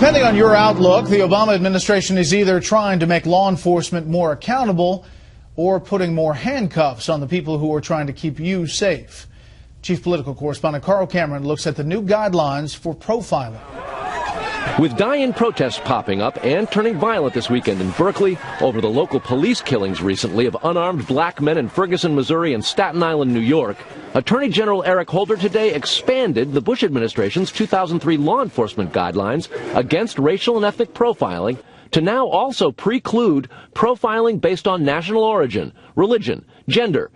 Depending on your outlook, the Obama administration is either trying to make law enforcement more accountable or putting more handcuffs on the people who are trying to keep you safe. Chief Political Correspondent Carl Cameron looks at the new guidelines for profiling. With die-in protests popping up and turning violent this weekend in Berkeley over the local police killings recently of unarmed black men in Ferguson, Missouri and Staten Island, New York, Attorney General Eric Holder today expanded the Bush administration's 2003 law enforcement guidelines against racial and ethnic profiling to now also preclude profiling based on national origin, religion, gender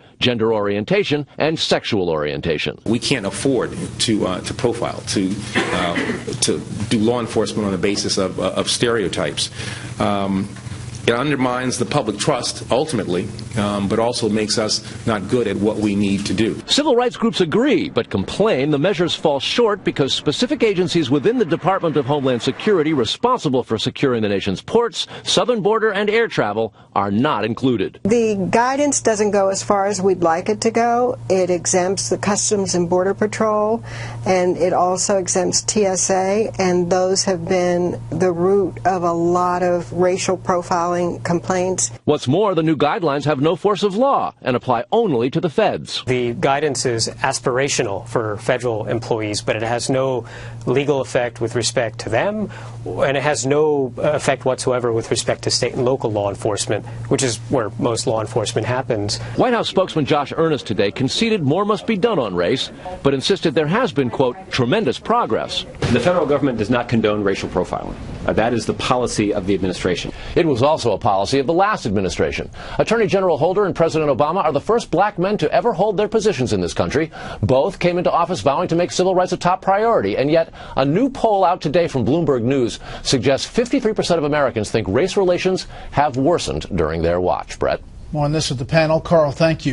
orientation, and sexual orientation. We can't afford to profile, to do law enforcement on the basis of stereotypes. It undermines the public trust, ultimately, but also makes us not good at what we need to do. Civil rights groups agree, but complain the measures fall short because specific agencies within the Department of Homeland Security responsible for securing the nation's ports, southern border, and air travel are not included. The guidance doesn't go as far as we'd like it to go. It exempts the Customs and Border Patrol, and it also exempts TSA, and those have been the root of a lot of racial profiling complaints. What's more, the new guidelines have no force of law and apply only to the feds. The guidance is aspirational for federal employees, but it has no legal effect with respect to them, and it has no effect whatsoever with respect to state and local law enforcement, which is where most law enforcement happens. White House spokesman Josh Earnest today conceded more must be done on race, but insisted there has been, quote, tremendous progress. The federal government does not condone racial profiling. That is the policy of the administration. It was also a policy of the last administration. Attorney General Holder and President Obama are the first black men to ever hold their positions in this country. Both came into office vowing to make civil rights a top priority, and yet a new poll out today from Bloomberg News suggests 53% of Americans think race relations have worsened during their watch. Brett? More on this with the panel. Carl, thank you.